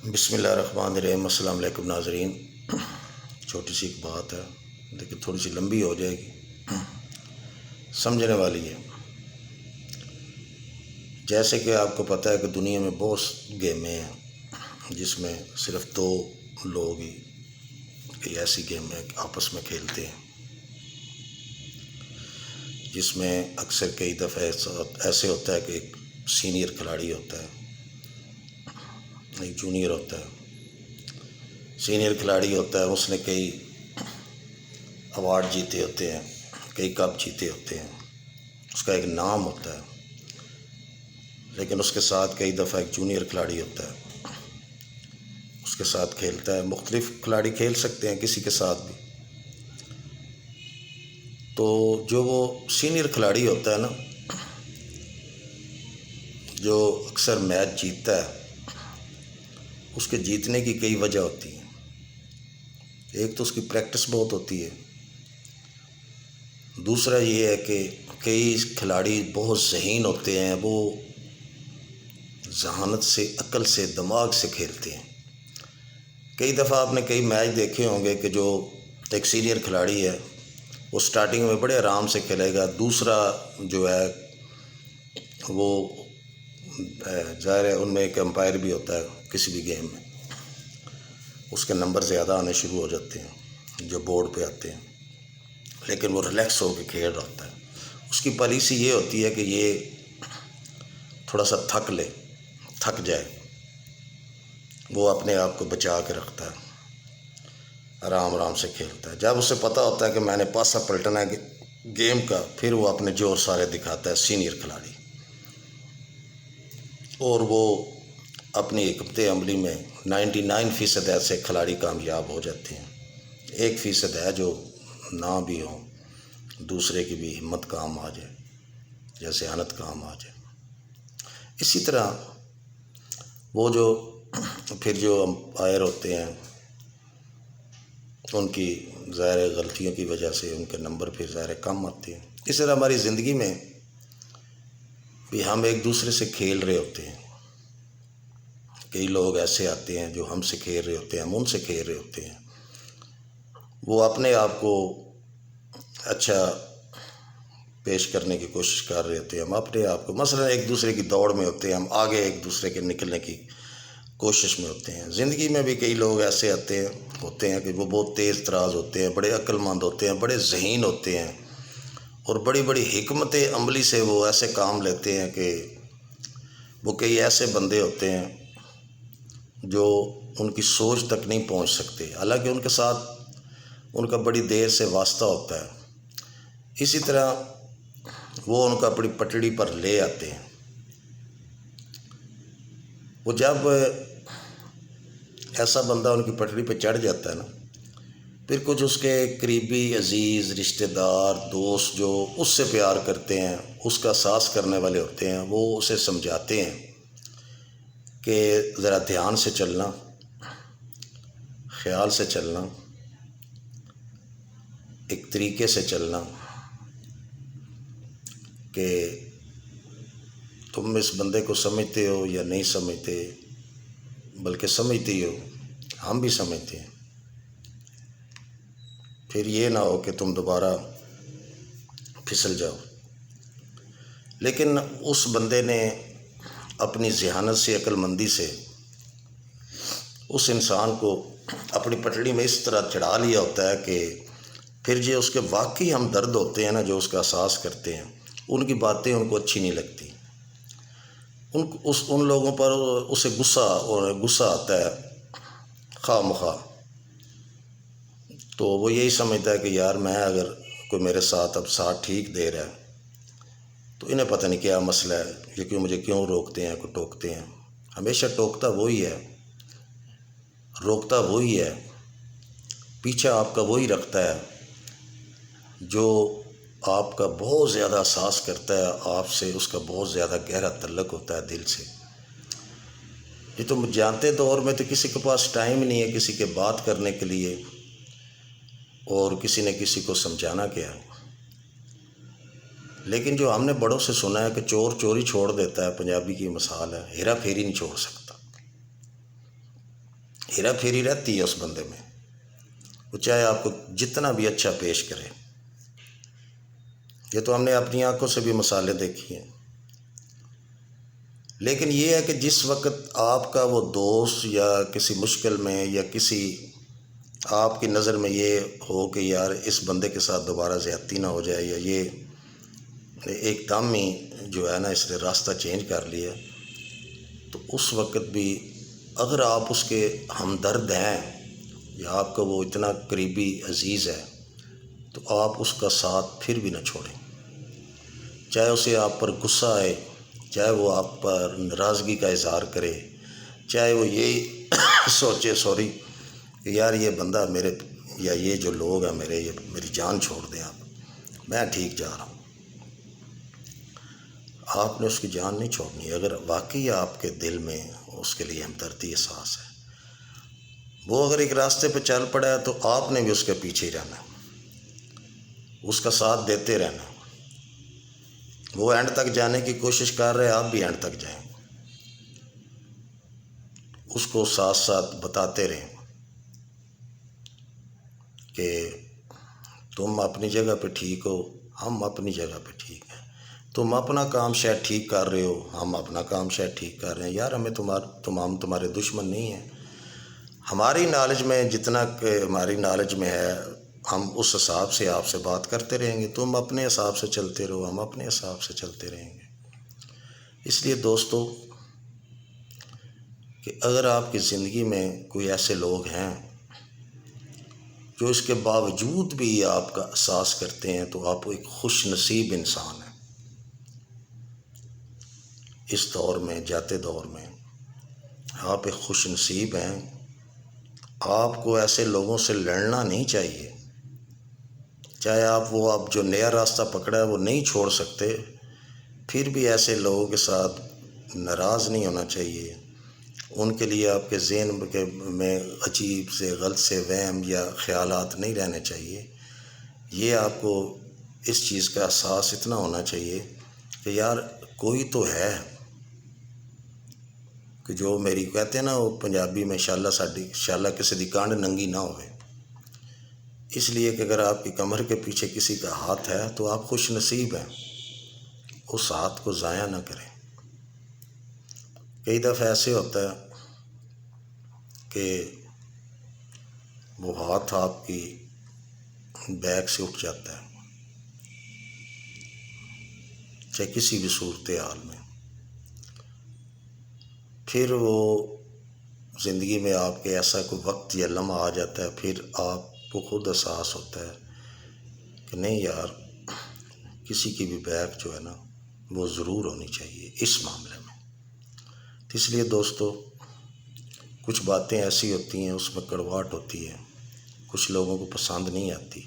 بسم اللہ الرحمن الرحیم۔ السلام علیکم ناظرین۔ چھوٹی سی ایک بات ہے لیکن تھوڑی سی لمبی ہو جائے گی، سمجھنے والی ہے۔ جیسے کہ آپ کو پتہ ہے کہ دنیا میں بہت گیمیں ہیں جس میں صرف دو لوگ ہی کئی ایسی گیمیں آپس میں کھیلتے ہیں، جس میں اکثر کئی دفعہ ایسے ہوتا ہے کہ ایک سینئر کھلاڑی ہوتا ہے، ایک جونیئر ہوتا ہے۔ سینئر کھلاڑی ہوتا ہے، اس نے کئی ایوارڈ جیتے ہوتے ہیں، کئی کپ جیتے ہوتے ہیں، اس کا ایک نام ہوتا ہے۔ لیکن اس کے ساتھ کئی دفعہ ایک جونیئر کھلاڑی ہوتا ہے، اس کے ساتھ کھیلتا ہے۔ مختلف کھلاڑی کھیل سکتے ہیں کسی کے ساتھ بھی۔ تو جو وہ سینئر کھلاڑی ہوتا ہے نا، جو اکثر میچ جیتتا ہے، اس کے جیتنے کی کئی وجہ ہوتی ہیں۔ ایک تو اس کی پریکٹس بہت ہوتی ہے، دوسرا یہ ہے کہ کئی کھلاڑی بہت ذہین ہوتے ہیں، وہ ذہانت سے، عقل سے، دماغ سے کھیلتے ہیں۔ کئی دفعہ آپ نے کئی میچ دیکھے ہوں گے کہ جو ایک سینئر کھلاڑی ہے وہ سٹارٹنگ میں بڑے آرام سے کھیلے گا، دوسرا جو ہے وہ ظاہر ہے ان میں ایک امپائر بھی ہوتا ہے کسی بھی گیم میں، اس کے نمبر زیادہ آنے شروع ہو جاتے ہیں جو بورڈ پہ آتے ہیں، لیکن وہ ریلیکس ہو کے کھیل رہا ہوتا ہے۔ اس کی پالیسی یہ ہوتی ہے کہ یہ تھوڑا سا تھک جائے، وہ اپنے آپ کو بچا کے رکھتا ہے، آرام سے کھیلتا ہے۔ جب اسے پتہ ہوتا ہے کہ میں نے پاسا پلٹنا ہے گیم کا، پھر وہ اپنے جور سارے دکھاتا ہے سینئر کھلاڑی، اور وہ اپنی حکمت عملی میں 99% ایسے کھلاڑی کامیاب ہو جاتے ہیں۔ 1% ہے جو نہ بھی ہو، دوسرے کی بھی ہمت کام آ جائے یا ذہانت کام آ جائے۔ اسی طرح وہ جو پھر جو امپائر ہوتے ہیں، ان کی ظاہر غلطیوں کی وجہ سے ان کے نمبر پھر ظاہر کم آتے ہیں۔ اس طرح ہماری زندگی میں بھی ہم ایک دوسرے سے کھیل رہے ہوتے ہیں۔ کئی لوگ ایسے آتے ہیں جو ہم سے کھیل رہے ہوتے ہیں، ہم ان سے کھیل رہے ہوتے ہیں۔ وہ اپنے آپ کو اچھا پیش کرنے کی کوشش کر رہے ہوتے ہیں، ہم اپنے آپ کو مثلا ایک دوسرے کی دوڑ میں ہوتے ہیں، ہم آگے ایک دوسرے کے نکلنے کی کوشش میں ہوتے ہیں۔ زندگی میں بھی کئی لوگ ایسے ہوتے ہیں کہ وہ بہت تیز تراز ہوتے ہیں، بڑے عقل مند ہوتے ہیں، بڑے ذہین ہوتے ہیں، اور بڑی بڑی حکمت عملی سے وہ ایسے کام لیتے ہیں کہ وہ کئی ایسے بندے ہوتے ہیں جو ان کی سوچ تک نہیں پہنچ سکتے، حالانکہ ان کے ساتھ ان کا بڑی دیر سے واسطہ ہوتا ہے۔ اسی طرح وہ ان کو اپنی پٹڑی پر لے آتے ہیں۔ وہ جب ایسا بندہ ان کی پٹڑی پہ چڑھ جاتا ہے نا، پھر کچھ اس کے قریبی عزیز رشتہ دار دوست جو اس سے پیار کرتے ہیں، اس کا ساس کرنے والے ہوتے ہیں، وہ اسے سمجھاتے ہیں کہ ذرا دھیان سے چلنا، خیال سے چلنا، ایک طریقے سے چلنا، کہ تم اس بندے کو سمجھتے ہو یا نہیں سمجھتے، بلکہ سمجھتے ہی ہو، ہم بھی سمجھتے ہیں، پھر یہ نہ ہو کہ تم دوبارہ پھسل جاؤ۔ لیکن اس بندے نے اپنی ذہانت سے، عقل مندی سے اس انسان کو اپنی پٹڑی میں اس طرح چڑھا لیا ہوتا ہے کہ پھر جو اس کے واقعی ہمدرد ہوتے ہیں نا، جو اس کا احساس کرتے ہیں، ان کی باتیں ان کو اچھی نہیں لگتی، ان لوگوں پر اسے غصہ آتا ہے خواہ مخواہ۔ تو وہ یہی سمجھتا ہے کہ یار میں اگر کوئی میرے ساتھ اب ساتھ ٹھیک دے رہا ہے تو انہیں پتہ نہیں کیا مسئلہ ہے، یہ کیوں مجھے کیوں روکتے ہیں، کو ٹوکتے ہیں۔ ہمیشہ ٹوکتا وہی ہے، روکتا وہی ہے، پیچھا آپ کا وہی رکھتا ہے جو آپ کا بہت زیادہ احساس کرتا ہے، آپ سے اس کا بہت زیادہ گہرا تعلق ہوتا ہے دل سے۔ یہ تو جانتے دور میں تو کسی کے پاس ٹائم نہیں ہے کسی کے بات کرنے کے لیے، اور کسی نے کسی کو سمجھانا کیا ہے۔ لیکن جو ہم نے بڑوں سے سنا ہے کہ چور چوری چھوڑ دیتا ہے، پنجابی کی مثال ہے، ہیرا پھیری نہیں چھوڑ سکتا۔ ہیرا پھیری رہتی ہے اس بندے میں، وہ چاہے آپ کو جتنا بھی اچھا پیش کرے۔ یہ تو ہم نے اپنی آنکھوں سے بھی مثالیں دیکھی ہیں۔ لیکن یہ ہے کہ جس وقت آپ کا وہ دوست یا کسی مشکل میں یا کسی آپ کی نظر میں یہ ہو کہ یار اس بندے کے ساتھ دوبارہ زیادتی نہ ہو جائے، یا یہ ایک دم ہی جو ہے نا اس نے راستہ چینج کر لیا، تو اس وقت بھی اگر آپ اس کے ہمدرد ہیں یا آپ کا وہ اتنا قریبی عزیز ہے، تو آپ اس کا ساتھ پھر بھی نہ چھوڑیں، چاہے اسے آپ پر غصہ آئے، چاہے وہ آپ پر ناراضگی کا اظہار کرے، چاہے وہ یہی سوچے کہ یار یہ بندہ میرے یا یہ جو لوگ ہیں میرے، یہ میری جان چھوڑ دیں، آپ میں ٹھیک جا رہا ہوں۔ آپ نے اس کی جان نہیں چھوڑنی۔ اگر واقعی آپ کے دل میں اس کے لیے ہمدردی احساس ہے، وہ اگر ایک راستے پہ چل پڑا ہے تو آپ نے بھی اس کے پیچھے ہی رہنا ہے، اس کا ساتھ دیتے رہنا ہے۔ وہ اینڈ تک جانے کی کوشش کر رہے، آپ بھی اینڈ تک جائیں، اس کو ساتھ ساتھ بتاتے رہیں کہ تم اپنی جگہ پہ ٹھیک ہو، ہم اپنی جگہ پہ ٹھیک ہیں، تم اپنا کام شاید ٹھیک کر رہے ہو، ہم اپنا کام شاید ٹھیک کر رہے ہیں، یار ہمیں تمہارے دشمن نہیں ہیں، ہماری نالج میں جتنا کہ ہماری نالج میں ہے ہم اس حساب سے آپ سے بات کرتے رہیں گے، تم اپنے حساب سے چلتے رہو، ہم اپنے حساب سے چلتے رہیں گے۔ اس لیے دوستو کہ اگر آپ کی زندگی میں کوئی ایسے لوگ ہیں جو اس کے باوجود بھی آپ کا احساس کرتے ہیں، تو آپ ایک خوش نصیب انسان ہیں۔ اس دور میں، جاتے دور میں آپ ایک خوش نصیب ہیں۔ آپ کو ایسے لوگوں سے لڑنا نہیں چاہیے، چاہے آپ جو نیا راستہ پکڑا ہے وہ نہیں چھوڑ سکتے، پھر بھی ایسے لوگوں کے ساتھ ناراض نہیں ہونا چاہیے۔ ان کے لیے آپ کے ذہن میں عجیب سے غلط سے وہم یا خیالات نہیں رہنے چاہیے۔ یہ آپ کو اس چیز کا احساس اتنا ہونا چاہیے کہ یار کوئی تو ہے کہ جو میری کہتے ہیں نا وہ پنجابی میں شالا کسی دی کانڈ ننگی نہ ہوئے۔ اس لیے کہ اگر آپ کی کمر کے پیچھے کسی کا ہاتھ ہے تو آپ خوش نصیب ہیں، اس ہاتھ کو ضائع نہ کریں۔ کئی دفعہ ایسے ہوتا ہے کہ وہ ہاتھ آپ کی بیک سے اٹھ جاتا ہے، چاہے کسی بھی صورتحال میں، پھر وہ زندگی میں آپ کے ایسا کوئی وقت یا لمحہ آ جاتا ہے، پھر آپ کو خود احساس ہوتا ہے کہ نہیں یار کسی کی بھی بیک جو ہے نا وہ ضرور ہونی چاہیے اس معاملے میں۔ تو اس لیے دوستو کچھ باتیں ایسی ہوتی ہیں، اس میں کڑواہٹ ہوتی ہے، کچھ لوگوں کو پسند نہیں آتی،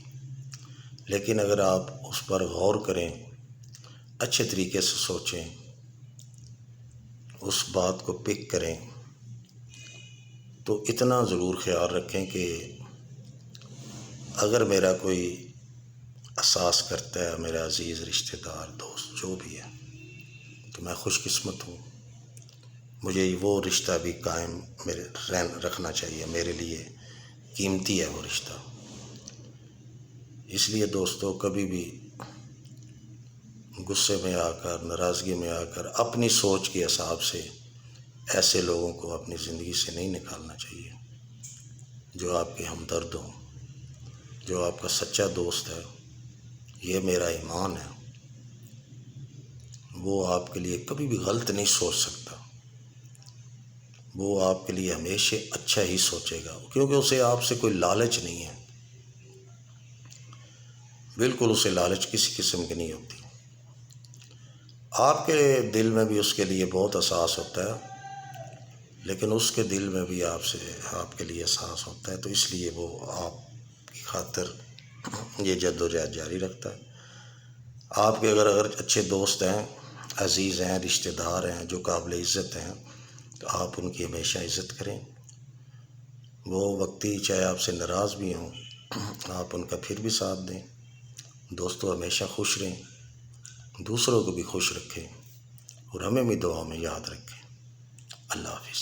لیکن اگر آپ اس پر غور کریں، اچھے طریقے سے سوچیں، اس بات کو پک کریں، تو اتنا ضرور خیال رکھیں کہ اگر میرا کوئی احساس کرتا ہے، میرا عزیز رشتہ دار دوست جو بھی ہے، تو میں خوش قسمت ہوں، مجھے وہ رشتہ بھی قائم رکھنا چاہیے، میرے لیے قیمتی ہے وہ رشتہ۔ اس لیے دوستو کبھی بھی غصے میں آ کر، ناراضگی میں آ کر اپنی سوچ کے حساب سے ایسے لوگوں کو اپنی زندگی سے نہیں نکالنا چاہیے جو آپ کے ہمدرد ہوں، جو آپ کا سچا دوست ہے۔ یہ میرا ایمان ہے، وہ آپ کے لیے کبھی بھی غلط نہیں سوچ سکتا، وہ آپ کے لیے ہمیشہ اچھا ہی سوچے گا، کیونکہ اسے آپ سے کوئی لالچ نہیں ہے، بالکل اسے لالچ کسی قسم کی نہیں ہوتی۔ آپ کے دل میں بھی اس کے لیے بہت احساس ہوتا ہے، لیکن اس کے دل میں بھی آپ کے لیے احساس ہوتا ہے، تو اس لیے وہ آپ کی خاطر یہ جدوجہد جاری رکھتا ہے۔ آپ کے اگر اچھے دوست ہیں، عزیز ہیں، رشتہ دار ہیں جو قابل عزت ہیں، تو آپ ان کی ہمیشہ عزت کریں۔ وہ وقتی چاہے آپ سے ناراض بھی ہوں، آپ ان کا پھر بھی ساتھ دیں۔ دوستو ہمیشہ خوش رہیں، دوسروں کو بھی خوش رکھیں، اور ہمیں بھی دعاؤں میں یاد رکھیں۔ اللہ حافظ۔